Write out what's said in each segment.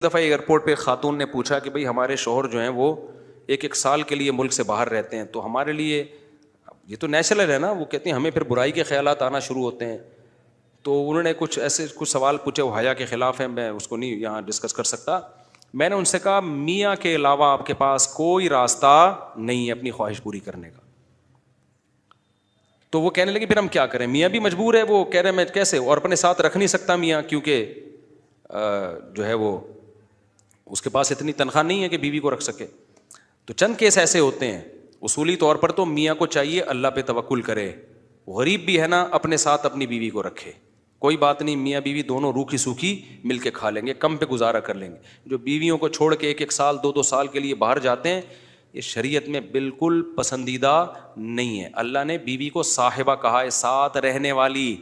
دفعہ ایئرپورٹ پہ خاتون نے پوچھا کہ بھئی ہمارے شوہر جو ہیں وہ ایک سال کے لیے ملک سے باہر رہتے ہیں، تو ہمارے لیے یہ تو نیچرل ہے نا، وہ کہتے ہیں ہمیں پھر برائی کے خیالات آنا شروع ہوتے ہیں. تو انہوں نے کچھ سوال پوچھے، وہ حیا کے خلاف ہیں، میں اس کو نہیں یہاں ڈسکس کر سکتا. میں نے ان سے کہا میاں کے علاوہ آپ کے پاس کوئی راستہ نہیں ہے اپنی خواہش پوری کرنے کا. تو وہ کہنے لگے پھر ہم کیا کریں، میاں بھی مجبور ہے. وہ کہہ رہے میں کیسے، اور اپنے ساتھ رکھ نہیں سکتا میاں، کیونکہ جو ہے وہ اس کے پاس اتنی تنخواہ نہیں ہے کہ بیوی کو رکھ سکے. تو چند کیس ایسے ہوتے ہیں. اصولی طور پر تو میاں کو چاہیے اللہ پہ توکل کرے، غریب بھی ہے نا اپنے ساتھ اپنی بیوی کو رکھے. کوئی بات نہیں، میاں بیوی دونوں روکھی سوکھی مل کے کھا لیں گے، کم پہ گزارا کر لیں گے. جو بیویوں کو چھوڑ کے ایک سال دو سال کے لیے باہر جاتے ہیں، یہ شریعت میں بالکل پسندیدہ نہیں ہے. اللہ نے بیوی کو صاحبہ کہا ہے، ساتھ رہنے والی.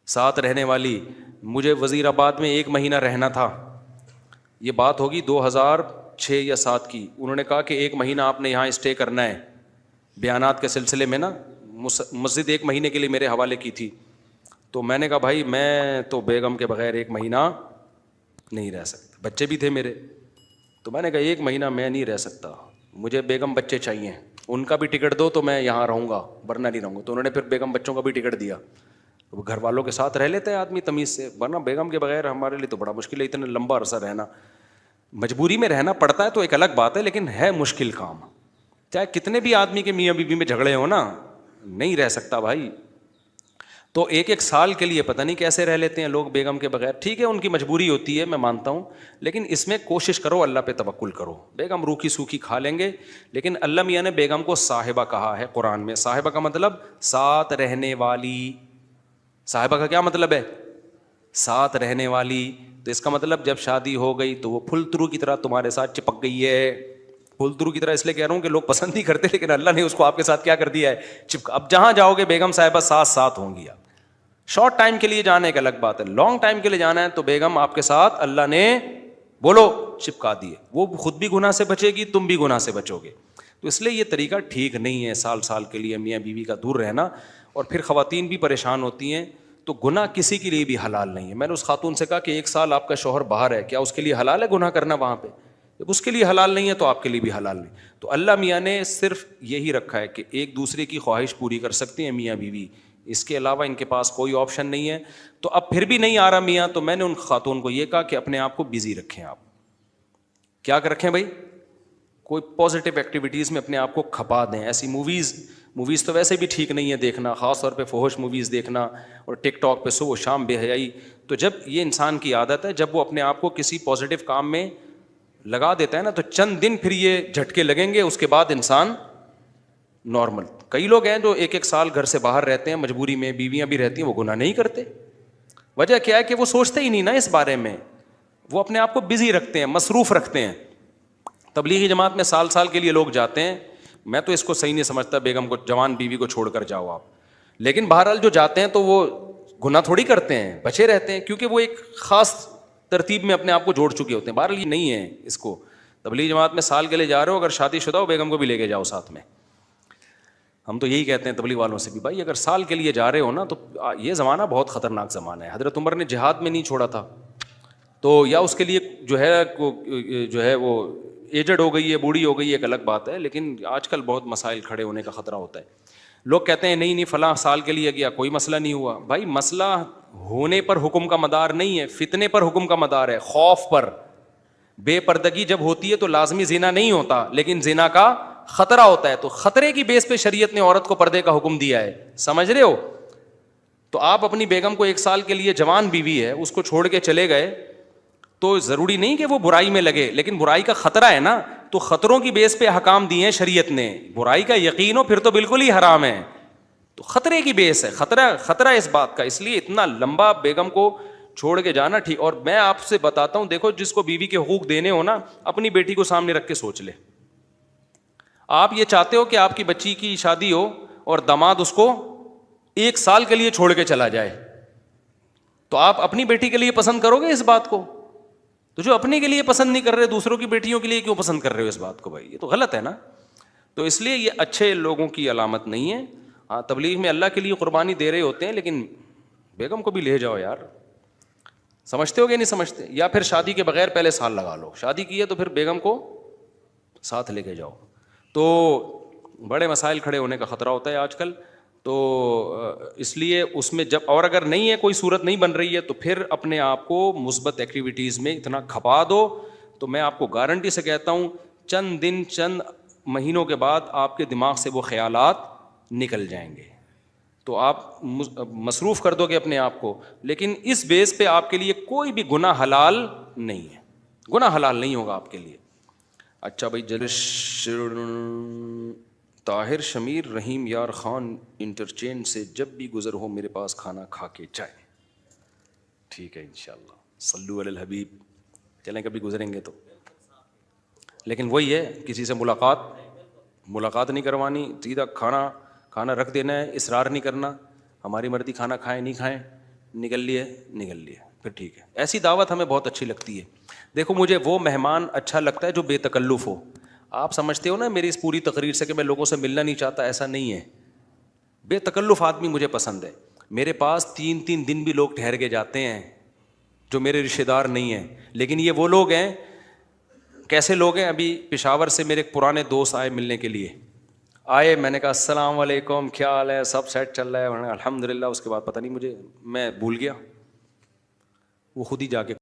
ساتھ رہنے والی. مجھے وزیر آباد میں 1 مہینہ رہنا تھا، یہ بات ہوگی 2006 یا 2007 کی. انہوں نے کہا کہ 1 مہینہ آپ نے یہاں اسٹے کرنا ہے. بیانات کے سلسلے میں نا مسجد 1 مہینے کے لیے میرے حوالے کی تھی. تو میں نے کہا بھائی میں تو بیگم کے بغیر 1 مہینہ نہیں رہ سکتا، بچے بھی تھے میرے. تو میں نے کہا 1 مہینہ میں نہیں رہ سکتا، مجھے بیگم بچے چاہیے، ان کا بھی ٹکٹ دو تو میں یہاں رہوں گا ورنہ نہیں رہوں گا. تو انہوں نے پھر بیگم بچوں کا بھی ٹکٹ دیا. گھر والوں کے ساتھ رہ لیتے ہیں آدمی تمیز سے، ورنہ بیگم کے بغیر ہمارے لیے تو بڑا مشکل ہے اتنا لمبا عرصہ رہنا. مجبوری میں رہنا پڑتا ہے تو ایک الگ بات ہے، لیکن ہے مشکل کام. چاہے کتنے بھی آدمی کے میاں بیوی میں جھگڑے ہو نا، نہیں رہ سکتا بھائی. تو 1 سال کے لیے پتہ نہیں کیسے رہ لیتے ہیں لوگ بیگم کے بغیر. ٹھیک ہے ان کی مجبوری ہوتی ہے، میں مانتا ہوں، لیکن اس میں کوشش کرو اللہ پہ توکل کرو. بیگم روکھی سوکھی کھا لیں گے، لیکن اللہ میاں نے بیگم کو صاحبہ کہا ہے قرآن میں. صاحبہ کا مطلب ساتھ رہنے والی. صاحبہ کا کیا مطلب ہے؟ ساتھ رہنے والی. تو اس کا مطلب جب شادی ہو گئی تو وہ پھل ترو کی طرح تمہارے ساتھ چپک گئی ہے. پھل ترو کی طرح اس لیے کہہ رہا ہوں کہ لوگ پسند نہیں کرتے، لیکن اللہ نے اس کو آپ کے ساتھ کیا کر دیا ہے، اب جہاں جاؤ گے بیگم صاحبہ ساتھ ہوں گی. آپ شارٹ ٹائم کے لیے جانا ایک الگ بات ہے، لانگ ٹائم کے لیے جانا ہے تو بیگم آپ کے ساتھ اللہ نے بولو چپکا دیے. وہ خود بھی گناہ سے بچے گی، تم بھی گناہ سے بچو گے. تو اس لیے یہ طریقہ ٹھیک نہیں ہے سال کے لیے میاں بیوی کا دور رہنا. اور پھر خواتین بھی پریشان ہوتی ہیں. تو گناہ کسی کے لیے بھی حلال نہیں ہے. میں نے اس خاتون سے کہا کہ 1 سال آپ کا شوہر باہر ہے، کیا اس کے لیے حلال ہے گناہ کرنا وہاں پہ؟ جب اس کے لیے حلال نہیں ہے تو آپ کے لیے بھی حلال نہیں. تو اللہ میاں نے صرف یہی رکھا ہے کہ ایک دوسرے کی خواہش پوری کر سکتے ہیں میاں بیوی، اس کے علاوہ ان کے پاس کوئی آپشن نہیں ہے. تو اب پھر بھی نہیں آ رہا میاں، تو میں نے ان خاتون کو یہ کہا کہ اپنے آپ کو بزی رکھیں. آپ کیا رکھیں بھائی؟ کوئی پازیٹیو ایکٹیویٹیز میں اپنے آپ کو کھپا دیں. ایسی موویز تو ویسے بھی ٹھیک نہیں ہے دیکھنا، خاص طور پہ فحش موویز دیکھنا، اور ٹک ٹاک پہ صبح و شام بے حیائی. تو جب یہ انسان کی عادت ہے، جب وہ اپنے آپ کو کسی پازیٹیو کام میں لگا دیتا ہے نا، تو چند دن پھر یہ جھٹکے لگیں گے، اس کے بعد انسان نارمل. کئی لوگ ہیں جو 1 سال گھر سے باہر رہتے ہیں مجبوری میں، بیویاں بھی رہتی ہیں، وہ گناہ نہیں کرتے. وجہ کیا ہے کہ وہ سوچتے ہی نہیں نا اس بارے میں، وہ اپنے آپ کو بزی رکھتے ہیں، مصروف رکھتے ہیں. تبلیغی جماعت میں سال کے لیے لوگ جاتے ہیں. میں تو اس کو صحیح نہیں سمجھتا، بیگم کو، جوان بیوی کو چھوڑ کر جاؤ آپ. لیکن بہرحال جو جاتے ہیں تو وہ گناہ تھوڑی کرتے ہیں، بچے رہتے ہیں، کیونکہ وہ ایک خاص ترتیب میں اپنے آپ کو جوڑ چکے ہوتے ہیں. بہرحال یہ نہیں ہے اس کو. تبلیغی جماعت میں سال کے لیے جا رہے ہو، اگر شادی شدہ ہو بیگم کو بھی لے کے جاؤ ساتھ میں. ہم تو یہی کہتے ہیں تبلیغ والوں سے بھی، بھائی اگر سال کے لیے جا رہے ہو نا، تو یہ زمانہ بہت خطرناک زمانہ ہے. حضرت عمر نے جہاد میں نہیں چھوڑا تھا، تو یا اس کے لیے جو ہے وہ ایجڈ ہو گئی ہے، بوڑھی ہو گئی ہے، ایک الگ بات ہے. لیکن آج کل بہت مسائل کھڑے ہونے کا خطرہ ہوتا ہے. لوگ کہتے ہیں نہیں فلاں سال کے لیے گیا کوئی مسئلہ نہیں ہوا. بھائی مسئلہ ہونے پر حکم کا مدار نہیں ہے، فتنے پر حکم کا مدار ہے، خوف پر. بے پردگی جب ہوتی ہے تو لازمی زنا نہیں ہوتا، لیکن زنا کا خطرہ ہوتا ہے. تو خطرے کی بیس پہ شریعت نے عورت کو پردے کا حکم دیا ہے، سمجھ رہے ہو؟ تو آپ اپنی بیگم کو 1 سال کے لیے، جوان بیوی ہے، اس کو چھوڑ کے چلے گئے، تو ضروری نہیں کہ وہ برائی میں لگے، لیکن برائی کا خطرہ ہے نا. تو خطروں کی بیس پہ احکام دیے ہیں شریعت نے. برائی کا یقین ہو پھر تو بالکل ہی حرام ہے. تو خطرے کی بیس ہے، خطرہ اس بات کا. اس لیے اتنا لمبا بیگم کو چھوڑ کے جانا ٹھیک. اور میں آپ سے بتاتا ہوں، دیکھو جس کو بیوی کے حقوق دینے ہو نا، اپنی بیٹی کو سامنے رکھ کے سوچ لے. آپ یہ چاہتے ہو کہ آپ کی بچی کی شادی ہو اور داماد اس کو 1 سال کے لیے چھوڑ کے چلا جائے، تو آپ اپنی بیٹی کے لیے پسند کرو گے اس بات کو؟ تو جو اپنے کے لیے پسند نہیں کر رہے، دوسروں کی بیٹیوں کے لیے کیوں پسند کر رہے ہو اس بات کو؟ بھائی یہ تو غلط ہے نا. تو اس لیے یہ اچھے لوگوں کی علامت نہیں ہے. ہاں تبلیغ میں اللہ کے لیے قربانی دے رہے ہوتے ہیں، لیکن بیگم کو بھی لے جاؤ یار. سمجھتے ہو گے نہیں سمجھتے؟ یا پھر شادی کے بغیر پہلے سال لگا لو، شادی کی ہے تو پھر بیگم کو ساتھ لے کے جاؤ. تو بڑے مسائل کھڑے ہونے کا خطرہ ہوتا ہے آج کل. تو اس لیے اس میں جب، اور اگر نہیں ہے کوئی صورت نہیں بن رہی ہے تو پھر اپنے آپ کو مثبت ایکٹیویٹیز میں اتنا کھپا دو. تو میں آپ کو گارنٹی سے کہتا ہوں چند دن چند مہینوں کے بعد آپ کے دماغ سے وہ خیالات نکل جائیں گے. تو آپ مصروف کر دو گے اپنے آپ کو. لیکن اس بیس پہ آپ کے لیے کوئی بھی گناہ حلال نہیں ہے، گناہ حلال نہیں ہوگا آپ کے لیے. اچھا بھائی، طاہر شمیر رحیم یار خان انٹرچینج سے جب بھی گزر ہو میرے پاس کھانا کھا کے جائے. ٹھیک ہے انشاءاللہ، صلو علی الحبیب. چلیں کبھی گزریں گے تو. لیکن وہی ہے، کسی سے ملاقات نہیں کروانی، سیدھا کھانا رکھ دینا ہے، اصرار نہیں کرنا. ہماری مرضی، کھانا کھائیں نہیں کھائیں، نکل لیے پھر ٹھیک ہے. ایسی دعوت ہمیں بہت اچھی لگتی ہے. دیکھو مجھے وہ مہمان اچھا لگتا ہے جو بے تکلف ہو. آپ سمجھتے ہو نا میری اس پوری تقریر سے کہ میں لوگوں سے ملنا نہیں چاہتا، ایسا نہیں ہے. بے تکلف آدمی مجھے پسند ہے. میرے پاس 3 دن بھی لوگ ٹھہر کے جاتے ہیں جو میرے رشتہ دار نہیں ہیں. لیکن یہ وہ لوگ ہیں، کیسے لوگ ہیں؟ ابھی پشاور سے میرے پرانے دوست آئے ملنے کے لیے. آئے، میں نے کہا السلام علیکم، کیا حال ہے، سب سیٹ چل رہا ہے؟ الحمد للہ. اس کے بعد پتہ نہیں میں بھول گیا، وہ خود ہی جا کے